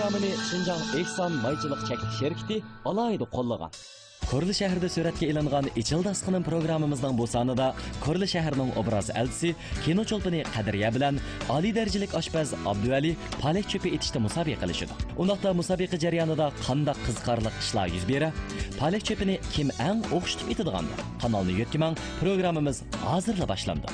programını Şinjan Ehsan Mayçılık Çeklik Şirketi alaydı qollagan. Korli şəhərdə sürətə ilingan İçildasqının proqramımızdan bu sanıda Korli şəhərinin obraz elçisi kino çolpani Qadiriya bilan ali dərəcəlik aşpaz Abdüvali palak çöpü etishdə müsabiqə qilishdi. Undaqda müsabiqə jarayonida qandaq qiziqarli ishlar yuz berdi. Palak çöpini kim eng o'xshitib etadigan? Kanalni yetkiman programmamiz hozirla boshlandi.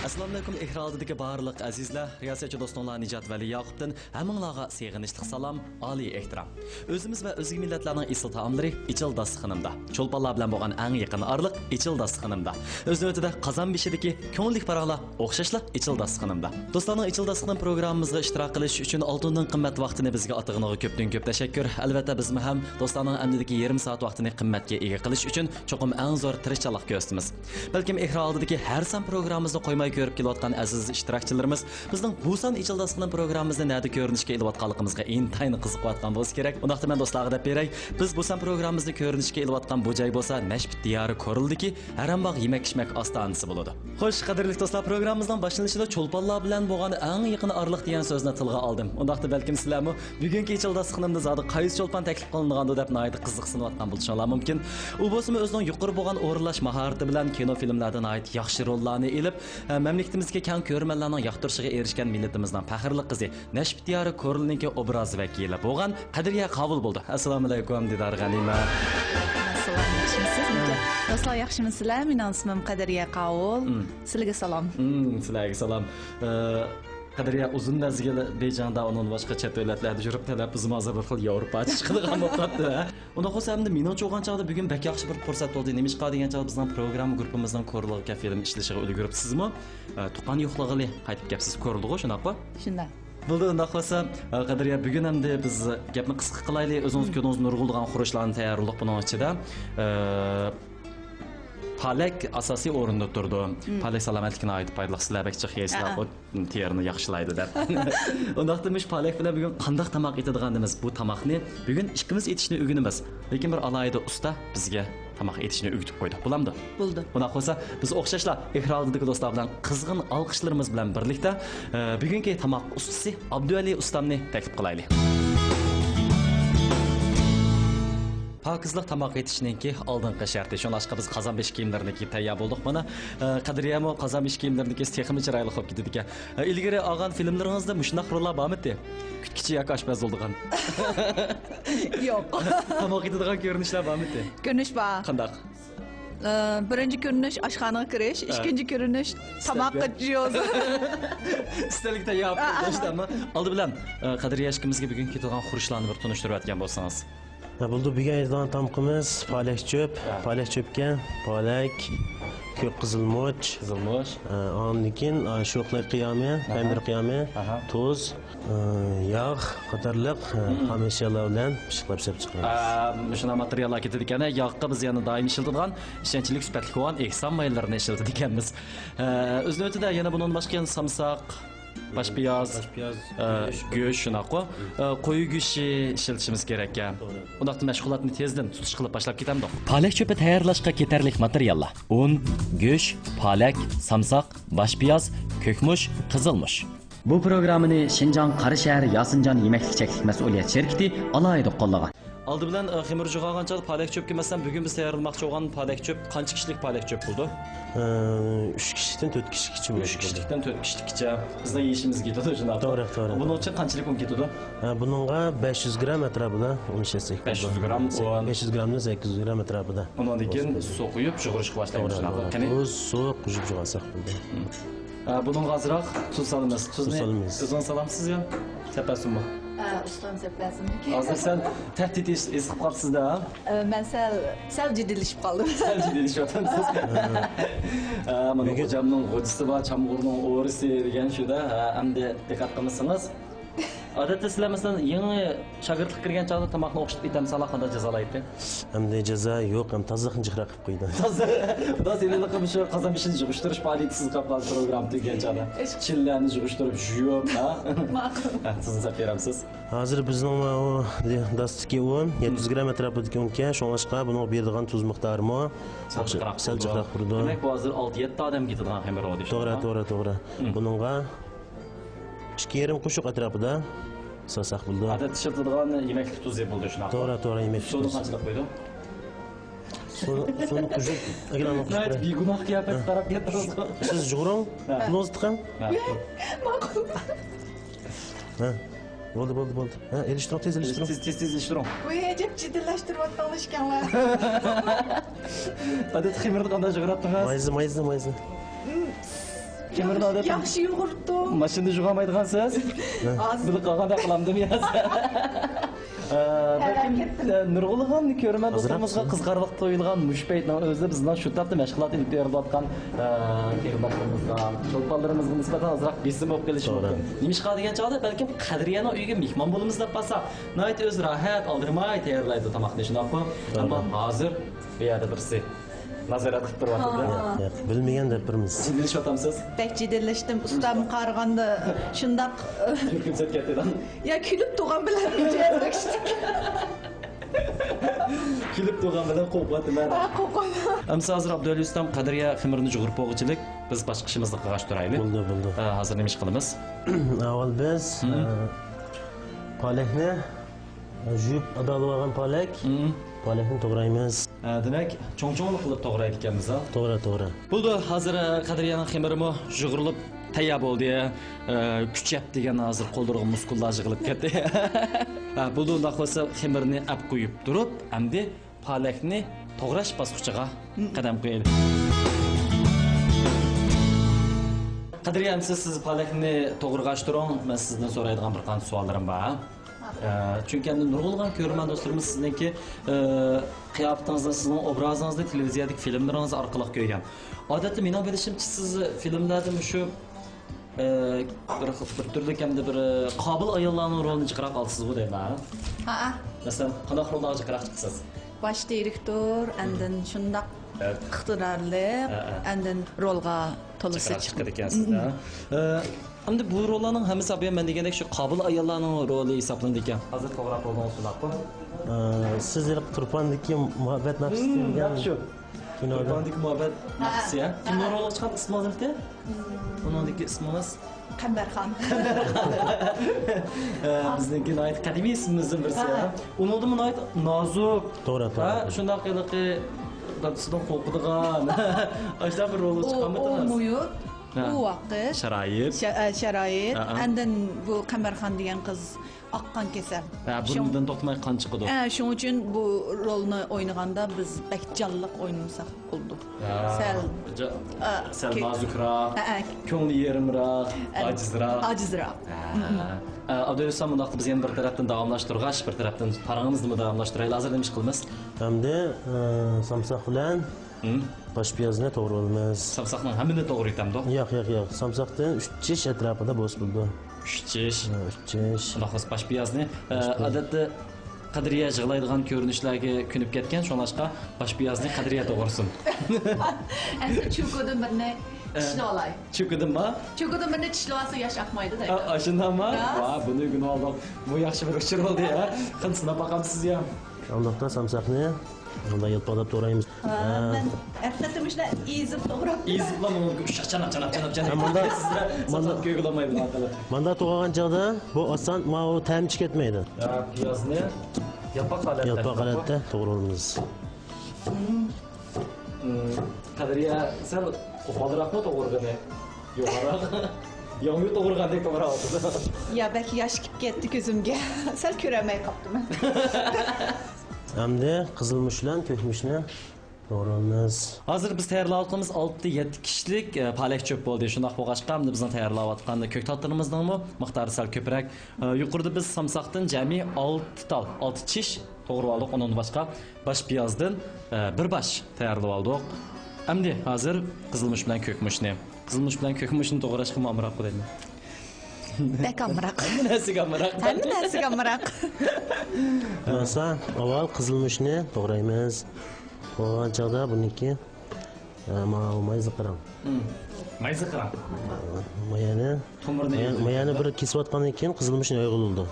Assalomu alaykum ekrandagi barliq azizlar, riyosatchi do'stlar Nijat Vali Yaqubdan hammanglarga sevginishli salom, oliy ehtirom. O'zimiz va o'zga millatlarning asl taomlari İçil dasturxonimda. Cho'lponlar bilan bo'lgan eng yaqin orliq İçil dasturxonimda. O'z navbatida qozon beshidagi ko'ngillik paroqlar o'xshashli İçil dasturxonimda. Do'stlarning İçil dasturxon programmamizga ishtirok qilish uchun oltindan qimmat vaqtini bizga atag'iniga ko'pdan ko'p tashakkur. Albatta biz ham do'stlarning amdidagi yarim soat vaqtini qimmatga ega qilish uchun cho'qim eng zo'r tirishchilik ko'rsatamiz. Balkim ekrandagi har san programmamizni qo'ymay ko'rib kelayotgan aziz ishtirokchilarimiz bizning Busan İçil dasturxon programmamizni nada ko'rinishga ilayotganligimizga intayin qiziqayotgan bo'lsa kerak. Undaqda men do'stlarga deb beray, biz Busan programmamizni ko'rinishga ilayotgan bu joy bo'lsa Nashbit diyori Korildiki Harambog' yemak-ichmak ostanasi bo'ladi. Xo'sh, qadrli do'stlar, programmamizning boshlanishida cho'lponlar bilan bo'lgan eng yaqin orliq degan so'zni tilga oldim. Undaqda balkim sizlarmi bugungi İçil dasturxonimda zodi qaysi cho'lpon taklif qilingandi deb noyat qiziqsinayotgan bo'lishingiz mumkin. U bo'lsa o'zining yuqori bo'lgan o'rinlash mahorati bilan kino filmlardan noyat yaxshi rollarni elib mamlakatimizga keng ko'rmanlarning yoqtirishiga erishgan millatimizning faxrli qizi Nashbit diyori Korilninki obraz vakili bo'lgan Qadiriya qabul bo'ldi. Assalomu alaykum Didar G'anima. Assalomu alaykum. Do'stlar, yaxshimisizlar? Mening ismim Qadiriya Qabul. Sizlarga salom. Sizlarga salom. Qadiriya uzun mezgil Bejanda onun boshqa chet davlatlarda yurib talaffuzim hozir bir xil Yevropacha chiqadigan bo'lib qoldi. Unda xo'samda meni cho'g'an chog'da bugun bak yaxshi bir fursat bo'ldi. Nemish qa degan chog'da bizning program guruhimizdan ko'rilgan film ishlashiga ulguribsizmi? Tuqqan yo'qlig'ili qaytib kelibsiz ko'rildi-ku, shunaqmi? Shunday. Bo'ldi, unda xo'sa Qadiriya bugun hamda biz gapni qisqa qilaylik. O'zingiz ko'zingiz nurg'ulgan xurishlarni tayyorladik buning ichida. Palak asosiy o'rinda turdi. Palak salomatlikka oid foydali silabakcha xiyoslar terini yaxshilaydi deb. Undaqdimish palak bilan bugun qanday tamoq etadiganimiz, bu tamoqni bugun ikkimiz etishni o'rganamiz. Lekin bir alayda usta bizga tamoq etishni o'rgatib qo'ydi. Bo'lamdi? Bo'ldi. Buna qo'ysa biz o'xshashlar ekrandagi do'stlar bilan qizg'in olqishlarimiz bilan birlikda bugungi tamoq ustasi Abduvali ustamni taklif qilaylik. Pakizlik tamoq etishninki oldingi sharti. Shunlashqa biz qozon besh kiyimlarini kiyib tayyor bo'ldik. Mana Qadiriyami qozon besh kiyimlarini kiyib texmi chiroyli qilib ketdi ekan. Ilgari olgan filmlaringizda mushunaq rollar bormi-ti? Kutkichi yoki oshpaz bo'ldigan. Yo'q. Tamoq etadigan ko'rinishlar bormi-ti? Ko'rinish bor. Qandaq? Birinchi ko'rinish oshxonaga kirish, ikkinchi ko'rinish tamoqqa jiyoz. Üstelik de yaptım dostlarım. Aldı bilen Qadiriya ishimizga bugun ketadigan xurishlarni bir tunishtirib o'tgan bo'lsangiz. Buldu bugun aytadigan tamoqimiz palak cho'p, palak cho'pga palak, ko'k qizilmoch, ondan keyin sho'xlik qiyomi, pamir qiyomi, tuz, yog' qatorliq xomashyalar bilan pishqilib chiqaramiz. Shuna materiallar ketadi ekan. Yog'ga biz yana doim ishlatadigan ishonchlik sifatli bo'lgan ehson maylarini ishlatadi ekanmiz. O'z navbatida yana bundan boshqa samsoq, başpiyaz, göğüş şunaqo, qo'y go'shti ishlatishimiz kerak ekan. Undaqda mashg'ulotni tezdan tutish qilib boshlab ketamdi. Palak cho'pi tayyorlashga ketarlik materiallar: un, go'sht, palak, samsoq, başpiyaz, ko'kmush, qizilmush. Bu programmani Şinjan Qarashahar Yasinjan yemaklik cheklik mas'uliyat shirkati alayda qo'llagan. Aldı bilen xemirci qalğancha palak çöp ki bugün biz tayyorlamoqchi bo'lgan palak çöp qancha kishilik palak çöp bo'ldi? 3 kishidan 4 kishigacha bo'ldi. 3 kishilikdan 4 kishilikcha bizning yeyishimiz ketadi shunday. To'g'ri. Buning uchun qanchalik un ketadi? Buningga 500 gram atrofida un ishlatsak. 500 gram un. 500 gramdan 800 gram atrofida. Undan keyin suv quyib yug'irishga boshlaymiz shunaqa. Qani? Tuz, suv quyib yug'arsak bo'ldi. Bunun azroq tuz solamiz. Tuzni o'zing solamsiz ya? Sepasizmi? Ustam sepasizmi? Hozir sen tahdid esib qolibsiz-da. Men sal jiddilashib qoldim. Sal jiddilashyotamsiz. Mana hocamning g'ojisi bor, chamg'urning o'risi degan shu-da. Endi diqqat qilmasangiz odatda sizlar masalan yangi shogirdlik kirgan chog'da tomoqni o'xshatib etamiz, alohida jazolaydi. Endi jazo yo'q, ham tozaliqni jiqraq qilib qo'ydi. Xudo seni qilib shu qozon ishini yig'ishtirish faoliyatisiz qolgan program tugagan chog'da. Chillarni yig'ishtirib, yuvib, ha? Ma'qul. Sizni beramsiz. Hozir bizning o dastiki un 700 gram atrofidagi unga, shunga buning beradigan tuz miqdori mo sal jiqraq turdi. Demak, bu hozir 6-7 odam ketadigan xamir o'dish. To'g'ri. Buningga 2,5 qo'shiq atrofida salsak bo'ldi. Odat ishlatadigan yemeklik tuzi bo'ldi shunaqa. To'g'ri yemak. Suvni qanchalik qo'ydim? Suvni qo'shib, agran Nayt qo'shib. begunoh qiyofat qarab ketdingiz. Siz jug'urang, tuzni tiqing. Ha. Bo'ldi. Ha, elishtirib, tez elishtirib. Tez ishtiring. Voy, ajab jiddillashtiryapti ishkanlar. Odat ximirni qanday jig'ratdingiz? Mayzi. Ximirni odat Yaxshi yugurtdim. mashinada jug'amaydigansiz. Buni qilganda qilamdim ya. Nurg'ulg'an ko'rman do'stlarimizga qizg'arliq to'yilgan mushpaytning o'zi bizdan shu tapda mashg'ulot ilib berayotgan termatlarimizdan, cho'lponlarimizga nisbatan ozroq besim bo'lib kelishi mumkin. Nimishqa degan chog'da balkim Qadriyani uyiga mehmon bo'lamiz deb qolsa, nayt o'z rahat oldirmay tayyorlaydi tomoqni shunaqmi? Ammo hozir bu yerda birsi nazorat qilib turyapti. Yo'q, bilmagan deb birimiz. Jiddiylashyapsiz? Bek jiddillashdim. Ustam qaraganda shundaq Kimsat ketdidan. ya kulib turgan bilan jazakishdik. Kulib turgan bilan qo'rqyaptilar. Qo'qon. Amsa hozir Abdulla ustam Qadriya ximirni jug'urib o'g'ichilik biz boshqa ishimizni qilg'ash turaylik. Bo'ldi. Hozir nima ish qilamiz? Avval biz palakni yuvib adolib olgan palakni to'g'raymiz. Demak, cho'ng-cho'ng qilib to'g'raydi ekanmiz, ha? To'g'ri. Bo'ldi, hozir Qadriyaning ximirimi jug'urilib tayyor bo'ldi. Kuchab degan hozir qo'ldirg'im muskullar yig'ilib ketdi. Bo'ldi, unda bo'lsa ximirni ap qo'yib turib, endi palakni to'g'rash bosqichiga qadam qo'yaylik. Qadriya, siz palakni to'g'rag'ash turing, men sizdan so'raydigan bir qancha savollarim bor. Çünkü endi nurg'ulg'an ko'rman do'stlarimiz sizniki qiyofatingizni, sizning obrazingizni televiziyadagi filmlaringiz orqali ko'rgan. Odatda mening bilishimcha siz filmlarda shu bir turli kamda bir qobil ayollarning rolini chiqarib olsiz-ku deyman. Ha. Masalan, qanday rollarga chiqarib chiqsiz? Baş direktor, andın şundaq iqtidorli, andın rolga to'lisa chiqdi ekansizda. Endi bu rollarning hammasi ham men degandek shu qobil ayollarning roli hisoblanadi ekan. Hozir to'g'ri rolni sulaqmi? Siz Turpandagi muhabbat nafsi degan shu. kinoda. Turpandagi muhabbat nafsi ya. Kimning roli chiqqan ismi hozirda? Uningdagi ismimiz Qambarxon. Bizniki nayt qadimiy ismimizdan birisi ya. Uningda nayt nozik. To'g'ri. Ha, shunday qilqi dadisidan qo'rqadigan. Ashta bir rol chiqqanmi? Olmuyor. Bu vaqt sharoit. Andın bu Qambarxon degan qiz oqqan kasal. Bundan to'xtamay qon chiqadi. Shuning uchun bu rolni o'ynaganda biz bakjonliq o'ynamasak bo'ldi. Sal nozikroq, ko'ngli yerimroq, Ojizroq. Abdurrahman bundaqda biz yana bir tarafdan davomlashtirg'ash, bir tarafdan parangimizni davomlashtiraylik. Hozir nima ish qilamiz? Hamda samsoq bilan pashpiyozni to'g'raymiz. Samsoqning hammini to'g'ri etamdi. Yo'q. Samsoqdan 3 tish atrofida bos bo'ldi. 3 tish. 3 tish. Nahos pashpiyozni odatda Qadriya yig'laydigan ko'rinishlarga ko'nib ketgan, shunlashqa pashpiyozni Qadriya to'g'risin. Endi chukudim birni tishlab olay. Chukudimmi? Chukudim birni tishlab olsa yosh oqmaydi da. Ashundami? Va, buni gunohlar. Bu yaxshi bir uchur bo'ldi ya. Qancha baqamsiz ham. Undaqda samsoqni bunda yilpalab to'g'raymiz. Ben ertatim ishlar ezib to'g'rab. Eziblam uni chanab. Mana ko'g'lamaydi aqli. Manda to'g'ragan chog'da bu oson, u tamchi ketmaydi. Piyozni yapaq holatda to'g'raymiz. Qadriya, sen qo'polroqmi to'g'ragani? Yo'qroq. Yangi to'g'ragandek to'g'rayapsiz. Ya belki yosh kelib ketdi ko'zimga. Sal ko'ramay qoldim. Hamda qizilmushlan ko'kmushni to'g'raymiz. Hozir biz tayyorlayotganimiz 6-7 kishilik palak cho'p bo'ldi. Shunday bo'lg'achqa hamda bizning tayyorlayotgan ko'k tatlarimizning miqdori sal ko'proq. Yuqorida biz samsoqdan jami 6 tish to'g'ri oldik. Undan boshqa bosh piyozdan bir bosh tayyorlab oldik. Endi hozir qizilmush bilan ko'kmushni. Qizilmush bilan ko'kmushni to'g'rashga ma'murroq bo'laymi? Bekamroq. Hammasiga ma'murroq. Masa, avval qizilmushni to'g'raymiz. Bo'lgan chog'da buniki mayza qiram. Mayza qiram. Mayani bir kesib atgandan keyin qizilmushni yo'g'ildi.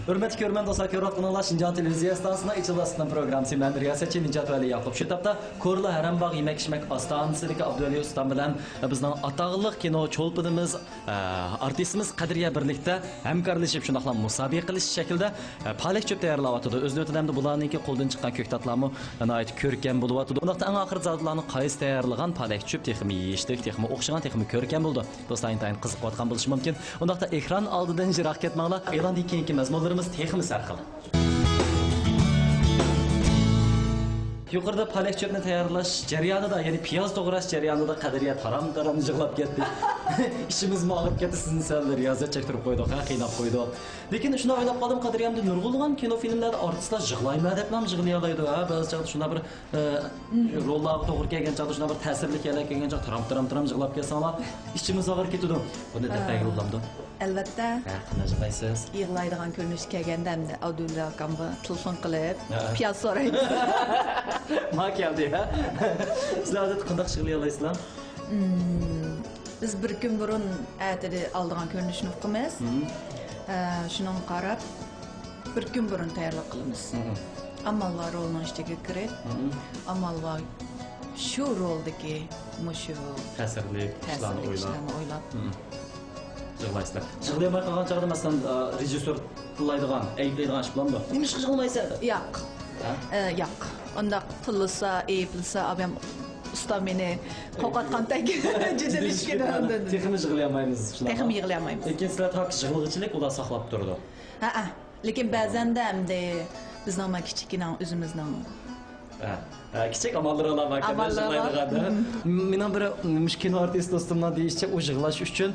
Hürmetli görmen dostlar, ko'rayotganlar Şinjan televiziya stansiyasida ichilasidan programmasi bilan riyosatchi Nijat Vali Yaqub. Shu tapda Ko'rli Harambog' yemak-ichmak ostonasidagi Abduvali ustam bilan bizning atog'li kino cho'lpinimiz, artistimiz Qadriya birlikda hamkorlashib shundoqla musobaqa qilish shaklida palak cho'p tayyorlayotdi. O'z navbatida bularningki qo'ldan chiqqan ko'ktatlarmi nihoyat ko'rkam bo'lyapti. Undaqda eng oxir zotlarni qaysi tayyorlagan palak cho'p texmi yeyishlik, texmi o'xshagan, texmi ko'rkam bo'ldi. Do'stlar intayin qiziqib qotgan bo'lishi mumkin. Undaqda ekran oldidan jiroq ketmanglar. E'londan keyingi mazmunlarimiz texmi sarxil. Yuqorida palak cho'pni tayyorlash jarayonida, ya'ni piyoz to'g'rash jarayonida Qadriya taram yig'lab ketdi. İşimiz og'rib ketdi, sizni sal riyozat chektirib qo'ydik, qiynab qo'ydik. Lekin shuni o'ylab qoldim, Qadriyamda nurg'ulg'an kino filmlarda artistlar yig'laymi deb ham yig'lay oladi. Ba'zi chog'da shunda bir rollarga to'g'ri kelgan chog'da shunda bir ta'sirli kelgan chog'da taram yig'lab ketsanglar, ishimiz og'rib ketdi. Buni deb tayyorlamdim. Albatta. Qanaqa qilaysiz? Yig'laydigan ko'rinish kelganda hamda Abdulla akamga telefon qilib, piyoz so'raydi. Ma keldi ha. Sizlar odat qanday yig'lay olasizlar? Biz bir kun burun aytidi aldigan ko'rinishni o'qimiz. Shuni qarab bir kun burun tayyorlab qilamiz. Amallar rolning ichiga kirib, amallar shu roldagi mushu ta'sirli ishlarni o'ylab yig'laysizlar. Yig'lamay qolgan chog'da masalan rejissyor tillaydigan, ayblaydigan ish bilan bor. Nima ish qilmaysan? Yo'q. Yo'q. Unda qilsa, ayblasa, abam usta meni qo'qatqandek jiddiylashgan ondan. Texnik yig'lamaymiz shunaqa. Texnik yig'lamaymiz. Lekin sizlar toki yig'ilg'ichilik ular saqlab turdi. Ha. Lekin ba'zanda hamda bizning kichikina o'zimizning kichik amallar olan maktablarda mening bir kino artist do'stimdan deyishicha u yig'lash uchun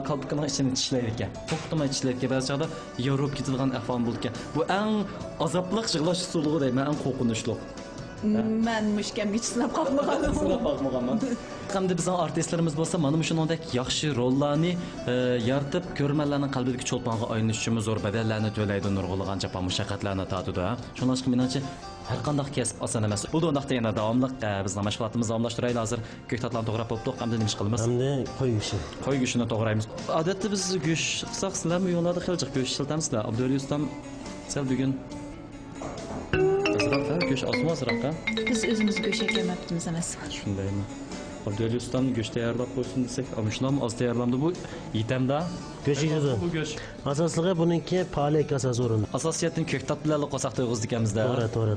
qalbkining ichini tishlaydi ekan. To'xtamay tishlaydi ekan. Ba'zi chog'da yorib ketadigan ahvol bo'ldi ekan. Bu eng azobli yig'lash usuli deyman, eng qo'rqinchli. Men mushkamga sinab qolmaganman. Sinab qolmaganman. Hamda bizning artistlarimiz bo'lsa, mana shuningdek yaxshi rollarni yaratib, ko'rmanlarning qalbidagi cho'lponga aylanish uchun zo'r badallarni to'laydi, nurg'ulg'an jafo mushaqqatlarni tatidi. Shuning uchun menimcha har qanday kasb oson emas. Bu undaqda yana davomli bizning mashg'ulotimizni davomlashtiraylik. Hozir ko'ktatlarni to'g'rab bo'ldik, hamda nima ish qilamiz? Hamda qo'y go'shti. Qo'y go'shtini to'g'raymiz. Odatda biz go'sht qilsak, sizlarmi yo'llarda qiljiq go'sht ishlatamisizlar? Abduvali ustam sal bugun go'sht osmozroqqa. Biz o'zimiz go'sht yeyapmiz emas. Shundaymi? Abduvali ustam go'sht tayyorlab qo'ysin desak, ana shundan oz tayyorlandi bu yetamda. Go'sht yedi. Bu go'sht. Asosligi buniki palak asos o'rin. Asosiyatdan ko'ktat bilan qo'saq to'yg'izdik ekamizda. To'g'ri.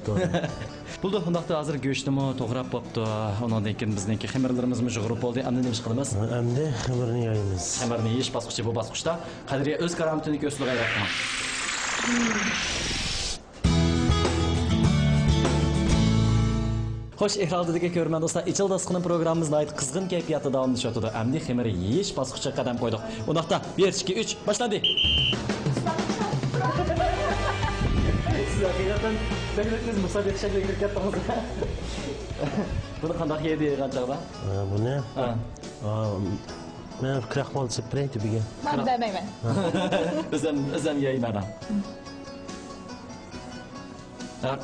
Bo'ldi, undaqda hozir go'shtni to'g'rab bo'pti. Undan keyin bizniki xamirlarimiz yig'irib bo'ldi. Endi nima ish qilamiz? Endi xamirni yaymiz. Xamirni yeyish bosqichi bu bosqichda Qadriya o'z karomatini ko'rsatib aytmoqda. Xo'sh, ekrandagi ko'rman do'stlar, Ichil dasqining programmamiz nihoyat qizg'in kayfiyatda davom etayotdi. Endi xamir yeyish bosqichiga qadam qo'ydik. Undaqda 1 2 3 boshlandi. Siz haqiqatan biz musobaqa shakliga kirib ketdingiz. Buni qanday yeydi qanchaqda? Buni men kraxmal spray tubiga. Men demayman. O'zim yeyman.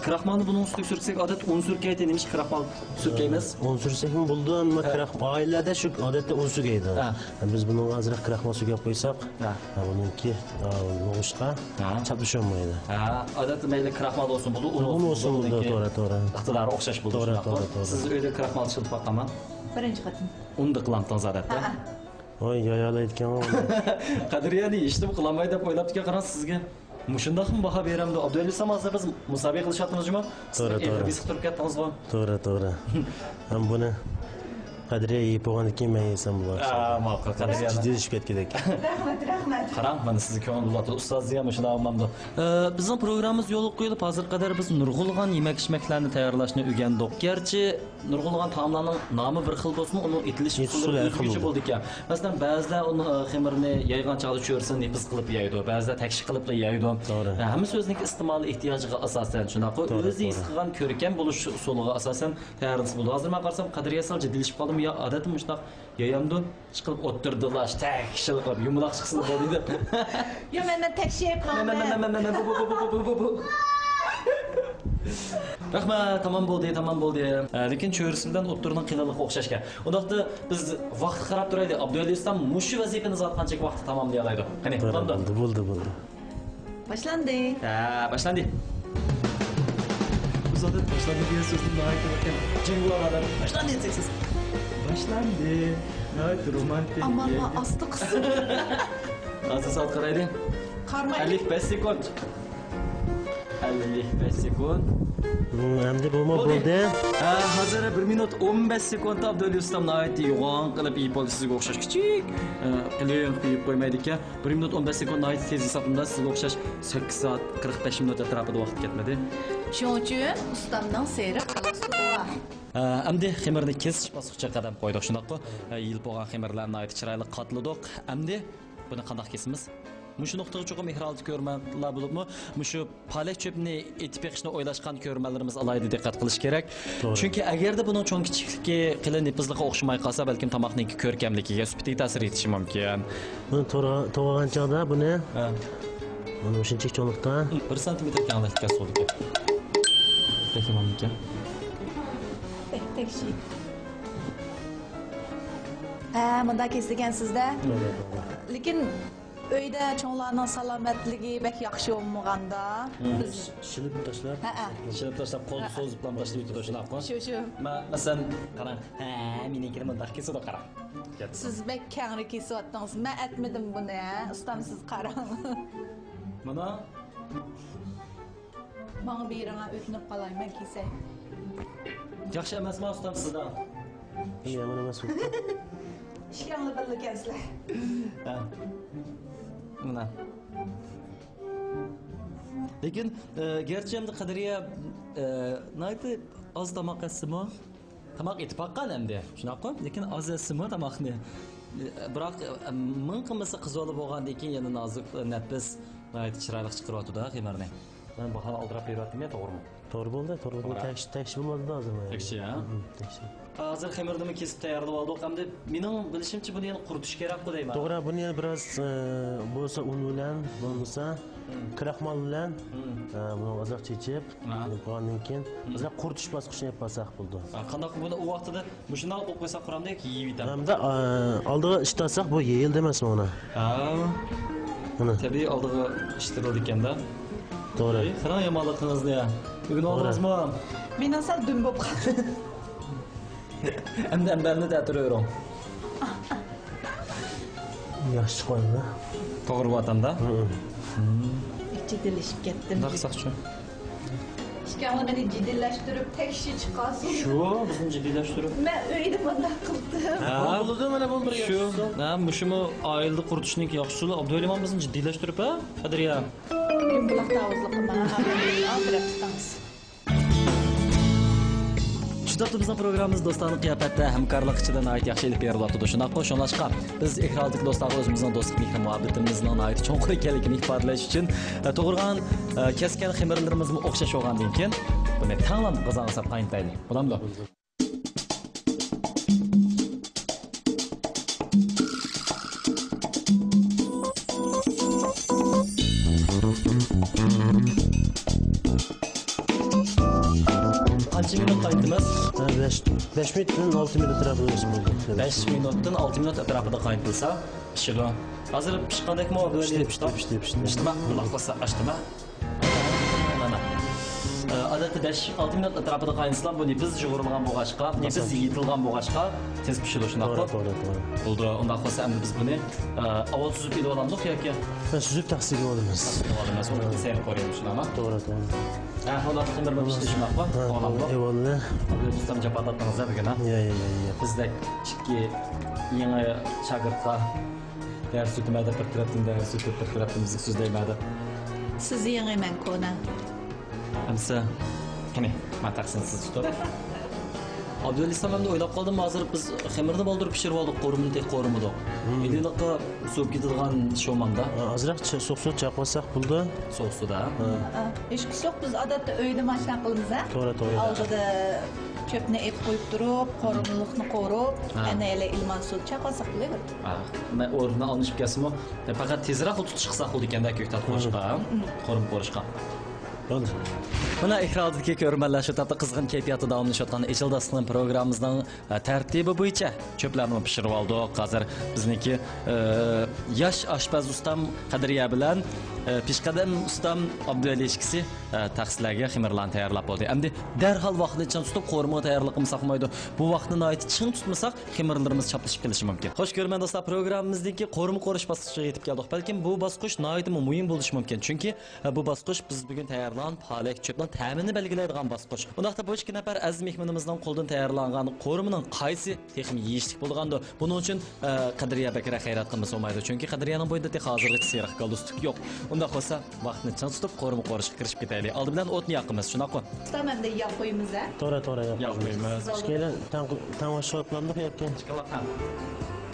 Kraxmalni bunun ustiga sursak, odat un surkaydi, nima kraxmal surkaymiz? Un sursakmi bo'ldi, ammo kraxmal oilada shu odatda un sugaydi. Biz buni azroq kraxmal sugab qo'ysak, buniki no'shqa chapisholmaydi. Odatda mayli kraxmal bo'lsin, bu un bo'lsin, to'g'ri. Ixtilari o'xshash bo'ldi. To'g'ri. Siz uyda kraxmal ishlatib boqqanman? Birinchi qatim. Unda qilamsiz odatda. Voy, yoyalayotgan. Qadriyani eshitib qilamay deb o'ylabdi, qarang sizga. Mushundaqmi baho beramdi. Abduvali samazda biz musobaqa qilishyapmizmi? To'g'ri. Biz turib ketdingizmi? To'g'ri. Ham buni Qadriya yeyib bo'lgandan keyin men yesam bo'lar. Ma'qul. Qadriya jiddiylashiib ketgan ekan. Rahmat. Qarang, mana sizni ko'ngillar ustozni ham shuna olmamdi. Bizning programmamiz yo'l qo'yilib, hozir qadar biz nurg'ulg'an yemak-ichmaklarni tayyorlashni o'rgandik. Garchi nurg'ulg'an taomlarning nomi bir xil bo'lsa, uni etilish usullari o'zgacha bo'ldi ekan. Masalan, ba'zilar uni xamirni yaygan chog'da cho'rsin, nefis qilib yeydi, ba'zilar takshi qilib yeydi. Hammasi o'zining iste'mol ehtiyojiga asosan shunaqa o'zi his qilgan ko'rkam bo'lish usuliga asosan tayyorlansa bo'ldi. Hozir men qarsam Qadriya sal jiddiylashib qoldim. Ya odatim shunaq yeyamdi, chiqib o'tirdilar, takshil qilib yumaloq chiqsin dedi. Yo, men tekshirib qoldim. Bu. Rahmat, tamam bo'ldi. Lekin cho'risidan o'ttirning qiynaliqqa o'xshashgan. Undaqda biz vaqt qarab turaylik. Abduvali ustam mushu vazifani zot qancha vaqtda tamomlay oladi. Qani, bo'ldi. Başlandı. Ha, başlandı. Bu zaten başlandı diye sözün daha iyi bakayım. Cıngılamadan. Başlandı diyeceksiniz. Başlandı. Evet, romantik. Aman astı kısım. Azı saat qaraydi. Qarmaydi. 55 sekund. 55 sekund. Endi bo'ldi. Hozir 1 minut 15 sekund Abdul Ustam nihoyatda yo'g'on qilib yeyib oldi, sizga o'xshash kichik qilib qo'yib qo'ymaydi ekan. 1 minut 15 sekund nihoyatda tez hisobimda sizga o'xshash 8 soat 45 minut atrofida vaqt ketmadi. Shuning uchun ustamdan seri qilasizlar. Endi xemirni kesish bosqichiga qadam qo'ydik, shunaqmi? Yilib bo'lgan xemirlarni nihoyatda chiroyli qatladik. Endi buni qanday kesamiz? Mushu nuqtaga cho'qim ihrolda ko'rmanlar bo'libmi? Mushu palak cho'pni etib yiqishni o'ylashgan ko'rmanlarimiz alayda diqqat qilish kerak. Chunki agarda buni cho'ng kichikligi qilin nipizliga o'xshamay qolsa, balkim tomoqning ko'rkamligiga sufitiga ta'sir etishi mumkin. Buni to'g'ragan chog'da buni shunchalik cho'nliqda 1 santimetr kenglikka so'ldi. Tekimam ekan. Tekshi. Bunda kesgan sizda. Lekin uyda cho'nglarning salomatligi bek yaxshi bo'lmaganda biz shilib tashlab, shilib tashlab qo'lni so'zib bilan boshlab yutib shunaqmi? Shu. Masalan, qarang. Menikini bunday kesadi, qarang. Siz bek kengri kesyaptıngiz. Men aytmadim buni, ustam siz qarang. Mana Menga beringa o'tnib qolay, men kesay. yaxshi emasmi ustam sizdan? yomon emas bu. Ishkangni bilgansizlar. Ha. Mana. Lekin gerçi endi Qadiriya naydi oz tomoq yesimi? Tomoq etib baqqan endi. Shunaqmi? Lekin oz yesimi tomoqni. Biroq ming qilmasa qiz olib bo'lgandan keyin yana nozik nafis naydi chiroyli chiqaryapti-da xemirni. Men bu hal oldirib beryaptimi, to'g'rimi? To'g'ri bo'ldi, to'g'ri bo'ldi. Tekshi bo'lmadi hozir. Tekshi, ha? Tekshi. Hozir xemirni kesib tayyorlab oldik. Hamda mening bilishimcha buni yana quritish kerak-ku deyman. To'g'ri, buni yana biroz bo'lsa un bilan, bo'lmasa kraxmal bilan buni ozroq chechib, qo'ygandan keyin ozroq quritish bosqichini yapasak bo'ldi. Qanday buni u vaqtida mushunday qo'yib qo'ysak quramdek yeyib yetadi. Hamda oldiga ishtasak bu yeyildi emasmi uni? Ha. Mana. Tabiiy oldiga ishtirildi ekanda. To'g'ri. Qarang yomonligingizni ya. Bugun oldingizmi? Men asal dum bo'lib qoldim. Endi ambalni ta'tiraveram. Yaxshi qo'ydi. To'g'ri vatanda. Jiddilashib ketdim. Daqsaqchi. Ishkangni meni jiddillashtirib tekshi chiqasin. Shu bizni jiddiylashtirib. Men uyda bunday qildim. Ha, bo'ldi mana bu bir shu. Ha, mushumi oilada quritishning yaxshi usuli Abdulimon bizni jiddiylashtirib, ha? Qadiriya. Buloqda o'zliqman. Aldirib tutamiz. Shunday bizning programmamiz do'stona qiyofatda hamkorlik ichida nihoyat yaxshi ilib berilyapti. Shunaqmi, shunlashqa biz ekrandagi do'stlarga o'zimizning do'stlik mehr muhabbatimizning nihoyat cho'nqur ekanligini ifodalash uchun to'g'rigan kesgan xemirlarimizni o'xshash olgandan keyin buni tanlam qozonsa qayntaylik. Bo'lamdi? Qancha minut qaytimiz? 5 minutdan 6 minut atrofida bo'ldi. 5 minutdan 6 minut atrofida qaytilsa, pishadi. Hozir pishqandekmi? Pishdi. Pishdimi? Quloq qo'ysa ochdimi? Mana. Odatda 5-6 minut atrofida qaynatsa, bu ne biz jug'urilgan bo'g'ashqa, ne biz yetilgan bo'g'ashqa tez pishadi shunaqmi? To'g'ri. Bo'ldi. Unda qo'ysa endi biz buni avval suzib ilib olamiz yoki Suzib taqsimga olamiz. olamiz. Uni sayr ko'ramiz shunaqmi? To'g'ri. Ha, hozir xemirni pishdi shunaqmi? Olamiz. Eyvallah. Ustam japatatmizda bugun, ha? Ya. Bizdek ikki yangi shogirdga dars o'tmadi, bir tarafdan bizni so'zlaymadi. Siz yangi men kona. Hamsa qani, men taqsimsiz tutib. Abdulislam hamda o'ylab qoldim, hozir biz xemirni bo'ldirib pishirib oldik, qo'rimni tek qo'rimidi. Elinaqqa so'p ketadigan shomanda. Ozroq so'q chaqmasak bo'ldi. So'q suvda. Ish yo'q, biz odatda uyda mashina qilamiz, ha? To'g'ri. Oldida çöpni ep qo'yib turib, qo'rimliqni qo'rib, ana ele ilman suv chaqasak bo'laver. Men o'rnidan olishib kelsinmi? Faqat tezroq tutib chiqsa bo'ldi ekanda ko'ktat qo'shqa, qo'rim qo'rishqa. Bo'ldi. Mana ekrandagi ko'rmanlar shu tapda qizg'in kayfiyatda davomlashayotgan Echil Dasturxon programmamizning tartibi bo'yicha cho'plarni pishirib oldik. Hozir bizniki yosh oshpaz ustam Qadiriya bilan peshqadam ustam Abduvali ishkisi taqsirlarga ximirlarni tayyorlab bo'ldi. Endi darhol vaqtni chin tutib qo'rma tayyorlab qilmasak bo'lmaydi. Bu vaqtni noyat chin tutmasak ximirlarimiz chaplashib kelishi mumkin. Xo'sh ko'rman do'stlar, programmamizdagi qo'rma qo'rish bosqichiga yetib keldik. Balkim bu bosqich noyat muhim bo'lishi mumkin. Chunki bu bosqich biz bugun tayyorlagan palak cho'pdan ta'minini belgilaydigan bosqich. Undaqda bu ikki nafar aziz mehmonimizning qo'ldan tayyorlangan qo'rmaning qaysi texnik yeyishlik bo'lganda, buning uchun Qadriya Bakira xayrat qilmasa olmaydi. Chunki Qadriyaning bo'yida hozirgacha seriq galdustuk yo'q. Unda qolsa vaqtni chin tutib qo'rma qo'rishga kirishib ketaylik. Oldi bilan o'tni yoqimiz, shunaqmi? Ustam endi yog' qo'yamiz a? To'ra Yog' qo'yamiz. Ishkaylar tang'ashotlarni qo'yapkan.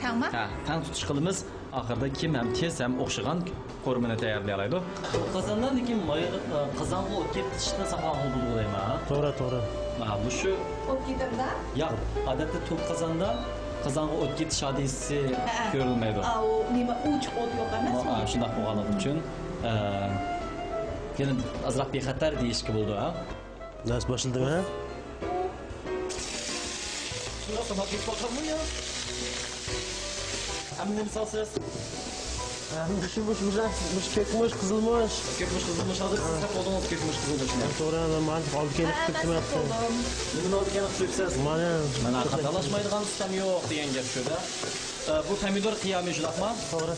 Tangmi? Ha, tang tutish qilamiz. Oxirida kim ham tez ham o'xshagan qo'rmani tayyorlay oladi. Qozondan lekin qozonga o't ketishni saqlagan bo'lmayman. To'ra. Mana bu shu O't ketadi-da? yo'q, odatda to'q qozonda qozonga o't ketish hodisasi ko'rilmaydi. U nima uch o't yo'q emasmi? Shunday bo'lganligi uchun keyin azroq bexatar deyishga bo'ldi, ha? Dars boshladimi, ha? Shunday qilib qo'yammi yo? Hamma misolsiz. Mush kekmush, qizilmush. Ketmish qizilmish hozir siz qo'lingizga ketmish qizilmishni. To'ra, men olib kelib turibman. Nima olib kelib turibsiz? Mana xatolashmaydigan ustam yo'q degan gap shu-da. Bu pomidor qiyomi shundaqmi? To'g'ri.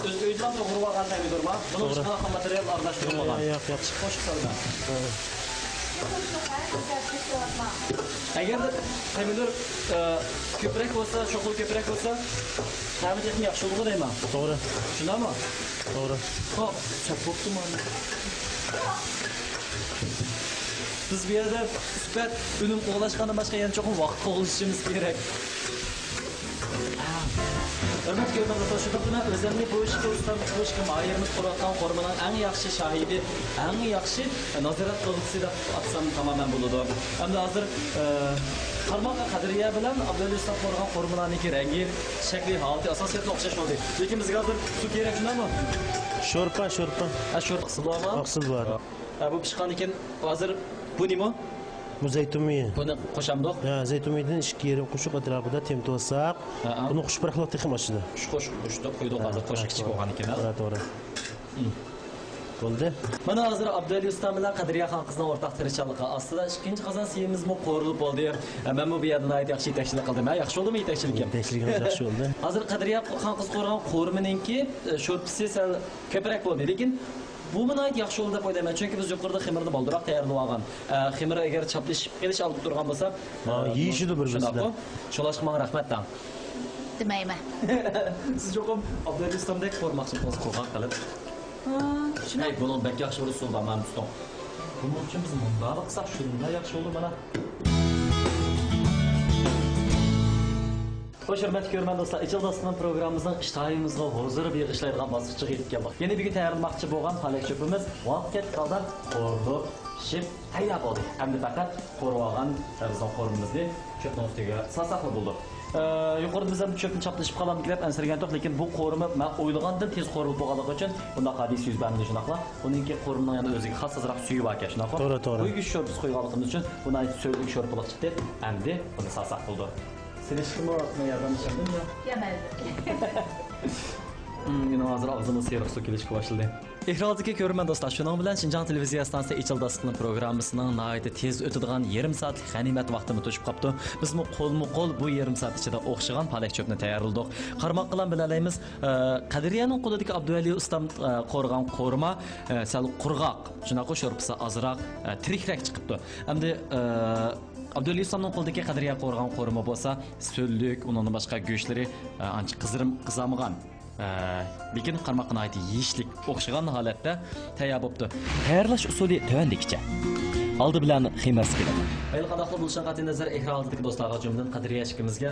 O'zidan to'g'ri olgan pomidormi? Buni qanaqa material aralashtirilmagan? Yo'q. Qo'shib solgan. Agarda pomidor ko'proq bo'lsa, cho'qil ko'proq bo'lsa, ta'mi texnik yaxshi bo'ladi deyman. To'g'ri. Shundami? To'g'ri. Hop, chopibdi mana. Biz bu yerda sifat unum qo'g'lashdan boshqa yana cho'qim vaqt qo'g'lashimiz kerak. Hurmat ko'rganlar, shu bilan o'zimni bu ishga ustam, bu ishga moyirimiz qo'rayotgan qo'rmaning eng yaxshi shohidi, eng yaxshi nazorat qiluvchisi deb atsam tamoman bo'ladi. Endi hozir qarmoq Qadriya bilan Abdulla ustam qo'rgan qo'rmalarniki rangi, shakli, holati asosiyatga o'xshash bo'ldi. Lekin bizga hozir suv kerak, shundaymi? Sho'rpa. Sho'rqisi bormi? Oqsil bor. Bu pishqan ekan, hozir bu nima? Bu zaytunmi. Buni qo'shamdiq. Ha, zaytunmidan 2 yarim qo'shiq atrofida temto'saq, buni xushbaraqlik texnik ochdi. Qo'shdi, qo'ydik hozir qo'shiq kichik bo'lgan ekan. To'g'ri. Bo'ldi. Mana hozir Abduvali ustam bilan Qadriya xon qizning o'rtaq tirishchanligi ostida ikkinchi qozon suyimizmi qo'rilib bo'ldi. Men bu yerdan ayt yaxshi yetakchilik qildim. Yaxshi bo'ldimi yetakchilik? Yetakchiligimiz yaxshi bo'ldi. Hozir Qadriya xon qiz qo'rgan qo'rminingki sho'rpisi sal ko'proq bo'ldi, lekin bu menayt yaxshi bo'ldi deb o'ylayman. Chunki biz yuqorida ximirni boldiroq tayyorlab olgan. Ximir agar chaplashib kelish olib turgan bo'lsa, yeyishidi bir-biridan. Shularga rahmatdan. Demayman. Siz yo'qim Abduvali ustamdek qo'rmoqchi bo'lsangiz qo'rqoq qilib. Hey, bunun bek yaxshi bir usul var men ustam. Bunun uchun biz bunda qilsak shunday yaxshi bo'ldi mana. Xo'sh, hurmatli ko'rman do'stlar, Ichildaston programmamizning ishtiroyimizga hozir beg'ishlaydigan bosqichga yetib keldik. Yana bugun tayyorlamoqchi bo'lgan palak cho'pimiz vaqt qoldan qo'rib, pishib tayyor bo'ldi. Hamda faqat qo'rib olgan bizning qo'rimizni cho'pning ustiga sasaqlab bo'ldi. Yuqorida biz ham cho'pni chaplashib qolamiz deb ansirgan to'q, lekin bu qo'rimi men o'ylagandan tez qo'rilib bo'lganligi uchun bunda hadis yuz bermadi shunaqla. Buningki qo'rimining yana o'ziga xos azroq suyi bor ekan shunaqa. To'g'ri. Uyga sho'rpiz qo'yganligimiz uchun buni so'llik sho'rpiq chiqdi. Endi buni sasaq bo'ldi. Silishmi, yordam berdingmi? Yine hozir og'zimiz seriq suv kelishga boshladi. Ehrozdagi ko'rman do'stlar, shuning bilan Shinjang televiziya stansiyasi Ichildaston programmasining nihoyatda tez o'tadigan yarim soatlik g'animat vaqtini to'shib qopti. Biz bu qo'lma-qo'l bu yarim soat ichida o'xshagan palak cho'pni tayyorladik. Qarmoq bilan bilalaymiz, Qadriyaning qo'lidagi Abduvali ustam qo'rgan qo'rma sal qurg'oq, shunaqa sho'rpisi ozroq tirikrak chiqibdi. Hamda Abduvali ustamning qo'lidagi Qadriya qo'rgan qo'rma bo'lsa, so'llik, uning boshqa go'shtlari ancha qizarmagan. Lekin qarmoqni aytib yeyishlik o'xshagan holatda tayyor bo'libdi. Tayyorlash usuli tovandikicha. Oldi bilan ximasi keladi. Ayol qadaqli bo'lishdan qat'iy nazar ehroldagi do'stlarga jumladan Qadriya ishimizga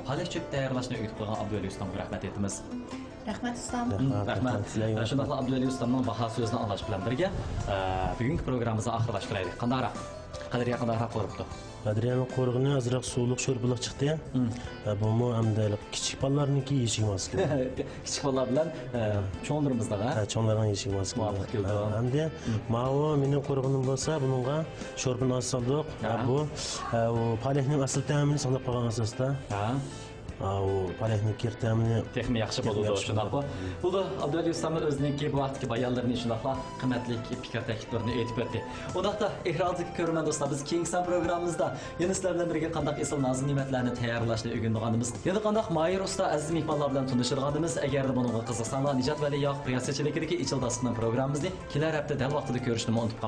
palak cho'p tayyorlashni o'rgatib qo'ygan Abduvali ustamga rahmat aytamiz. Rahmat ustam. Rahmat. Shundaqla Abduvali ustamning baho so'zini anglash bilan birga bugungi programmamizni oxirlashtiraylik. Qandoq? Qadriya qandoq qo'ribdi? Qadriyaning qo'rg'ini azroq suvliq sho'rpiq chiqdi. Bu mu hamda kichik bolalarniki yeyishga mos keladi. Kichik bolalar bilan cho'nglarimizda, ha? Cho'nglarning yeyishga mos keladi. Hamda ma'vo mening qo'rg'inim bo'lsa, buningga sho'rpini soldik. Bu palakning asl ta'mini saqlab qolgan asosda. o palehni kirtamini Texmi yaxshi bo'ladi shundaqmi? Buni Abduvali ustamning o'zininki bu vaqtdagi bayonlarini shundaqla qimmatli fikr takliflarini aytib o'tdi. Undaqda ekrandagi ko'rman do'stlar, biz keyingi programmamizda yana sizlar bilan birga qanday esil nozik ne'matlarni tayyorlashni o'rganganimiz, yana qanday mayir usta aziz mehmonlar bilan tanishirganimiz, agar bunga qiziqsanglar Nijat Valiyoq riyosatchiligidagi Ichil dasturning programmamizni kelar hafta dal vaqtida ko'rishni unutmang.